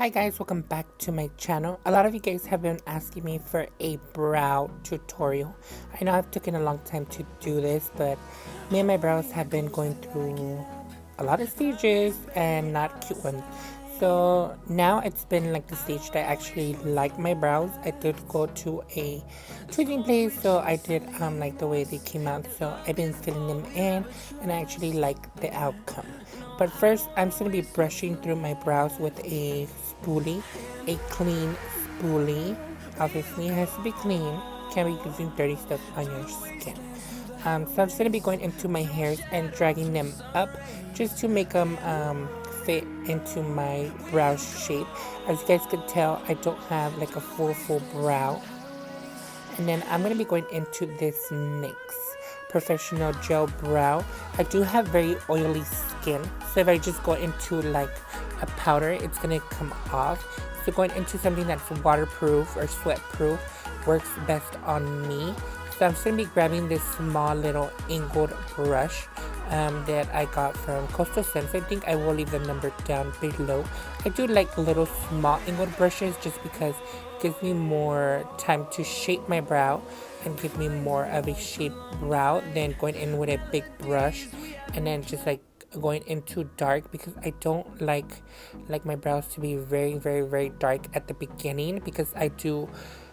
Hi guys, welcome back to my channel. A lot of you guys have been asking me for a brow tutorial. I know I've taken a long time to do this, but me and my brows have been going through a lot of stages and not cute ones. So now it's been like the stage that I actually like my brows. I did go to a treating place, so I did like the way they came out. So I've been filling them in and I actually like the outcome. But first, I'm just going to be brushing through my brows with a spoolie, a clean spoolie. Obviously, it has to be clean. Can't be using dirty stuff on your skin. So I'm just going to be going into my hairs and dragging them up just to make them fit into my brow shape. As you guys could tell, I don't have like a full brow. And then I'm going to be going into this NYX Professional Gel Brow. I do have very oily skin, so if I just go into like a powder, it's going to come off. So going into something that's waterproof or sweat proof works best on me. So I'm just going to be grabbing this small little angled brush that I got from Coastal Scents. I think I will leave the number down below. I do like little small angled brushes just because it gives me more time to shape my brow and give me more of a shaped brow than going in with a big brush and then just like going into dark, because I don't like my brows to be very dark at the beginning, because I do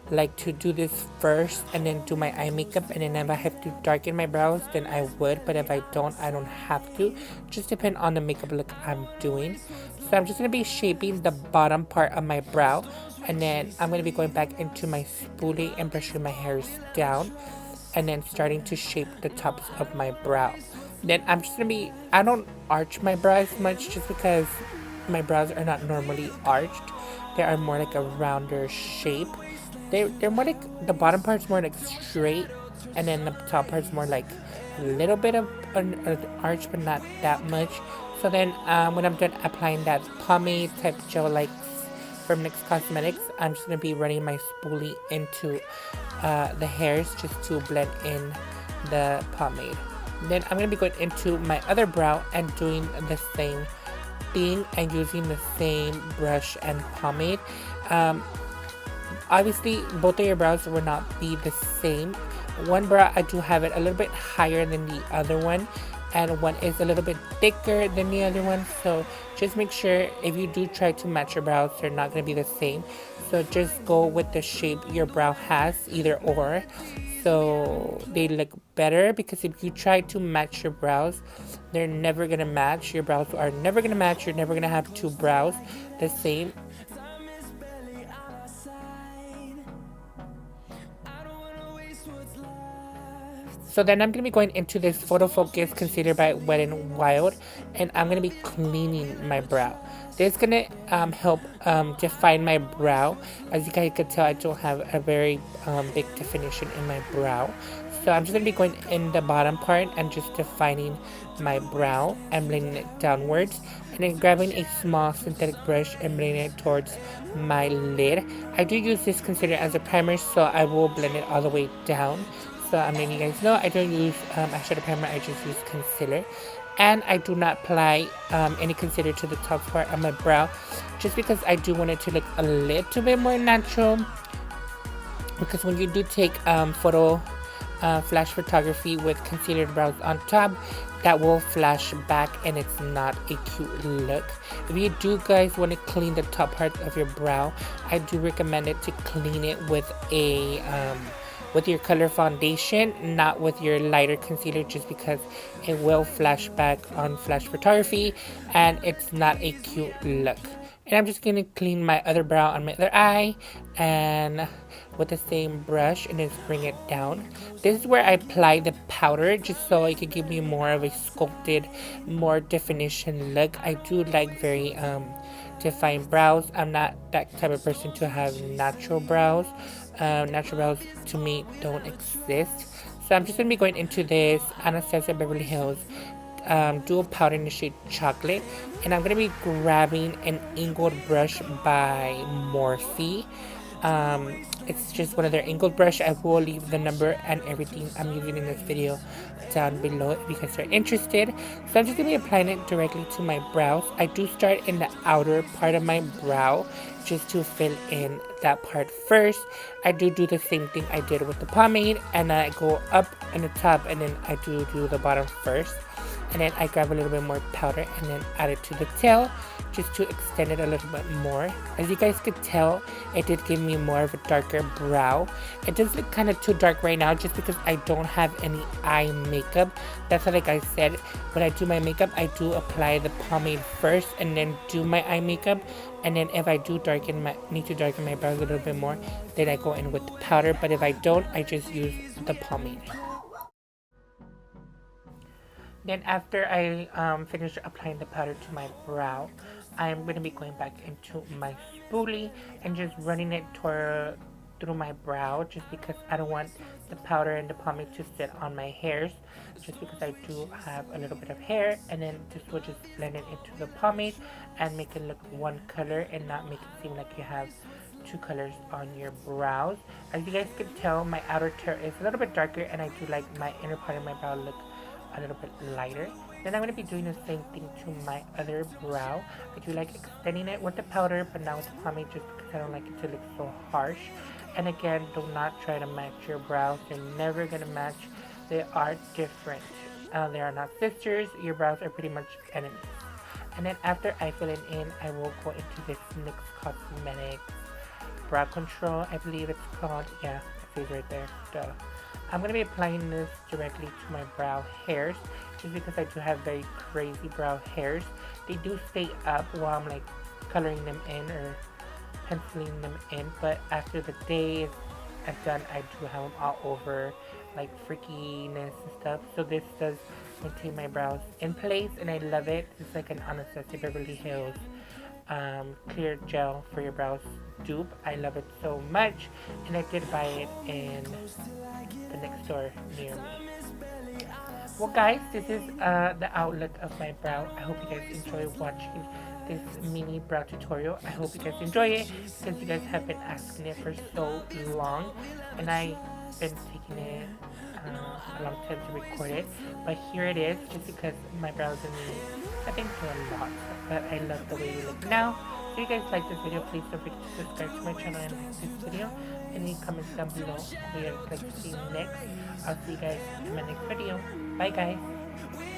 like to do this first and then do my eye makeup, and then if I have to darken my brows then I would, but if I don't have to. Just depend on the makeup look I'm doing. So I'm just going to be shaping the bottom part of my brow, and then I'm going to be going back into my spoolie and brushing my hairs down and then starting to shape the tops of my brow. Then I'm just going to be, I don't arch my brows much just because my brows are not normally arched. They are more like a rounder shape. They're more like, the bottom part's more like straight, and then the top part's more like a little bit of an arch, but not that much. So then when I'm done applying that pomade type gel like from NYX Cosmetics, I'm just going to be running my spoolie into the hairs just to blend in the pomade. Then I'm going to be going into my other brow and doing the same thing and using the same brush and pomade. Obviously, both of your brows will not be the same. One brow, I do have it a little bit higher than the other one, and one is a little bit thicker than the other one. So just make sure if you do try to match your brows, they're not going to be the same. So just go with the shape your brow has, either or, so they look better. Because if you try to match your brows, they're never going to match. Your brows are never going to match. You're never going to have two brows the same. So then I'm going to be going into this Photo Focus Concealer by Wet n Wild, and I'm going to be cleaning my brow. This is going to help define my brow. As you guys can tell, I don't have a very big definition in my brow. So I'm just going to be going in the bottom part and just defining my brow and blending it downwards. And then grabbing a small synthetic brush and blending it towards my lid. I do use this concealer as a primer, so I will blend it all the way down. So I'm letting you guys know I don't use eyeshadow primer, I just use concealer. And I do not apply any concealer to the top part of my brow, just because I do want it to look a little bit more natural. Because when you do take flash photography with concealer brows on top, that will flash back and it's not a cute look. If you do guys want to clean the top part of your brow, I do recommend it to clean it with a with your color foundation, not with your lighter concealer, just because it will flash back on flash photography and it's not a cute look. And I'm just going to clean my other brow on my other eye and with the same brush and just bring it down. This is where I apply the powder, just so it could give me more of a sculpted, more definition look. I do like very defined brows. I'm not that type of person to have natural brows. Natural brows to me don't exist. So I'm just going to be going into this Anastasia Beverly Hills dual powder in the shade Chocolate, and I'm going to be grabbing an angled brush by Morphe. It's just one of their angled brush. I will leave the number and everything I'm using in this video down below if you guys are interested. So I'm just going to be applying it directly to my brows. I do start in the outer part of my brow just to fill in that part first. I do the same thing I did with the pomade, and I go up in the top, and then I do the bottom first. And then I grab a little bit more powder and then add it to the tail just to extend it a little bit more. As you guys could tell, it did give me more of a darker brow. It does look kind of too dark right now just because I don't have any eye makeup. That's why, like I said, when I do my makeup, I do apply the pomade first and then do my eye makeup. And then if I do need to darken my brows a little bit more, then I go in with the powder. But if I don't, I just use the pomade. Then after I finish applying the powder to my brow, I'm going to be going back into my spoolie and just running it through my brow, just because I don't want the powder and the pomade to sit on my hairs, just because I do have a little bit of hair. And then this will just blend it into the pomade and make it look one color and not make it seem like you have two colors on your brows. As you guys can tell, my outer tear is a little bit darker, and I do like my inner part of my brow look a little bit lighter. Then I'm going to be doing the same thing to my other brow. I do like extending it with the powder, but not with the pomade, just because I don't like it to look so harsh. And again, do not try to match your brows. They're never going to match. They are different. They are not sisters. Your brows are pretty much enemies. And then after I fill it in, I will go into this NYX Cosmetics Brow Control, I believe it's called. Yeah, it says right there. Duh. I'm going to be applying this directly to my brow hairs, just because I do have very crazy brow hairs. They do stay up while I'm like coloring them in or penciling them in, but after the day is done, I do have them all over, like freakiness and stuff. So this does maintain my brows in place, and I love it. It's like an Anastasia Beverly Hills clear gel for your brows dupe. I love it so much, and I did buy it in the next store near me. Well guys, this is the outlook of my brow. I hope you guys enjoy watching this mini brow tutorial. I hope you guys enjoy it, because you guys have been asking it for so long, and I've been taking it a long time to record it, but here it is, just because my brows and me have been through a lot, but I love the way we look now. If you guys like this video, please don't forget to subscribe to my channel and like this video. Any comments down below what you'd like to see next. I'll see you guys in my next video. Bye guys.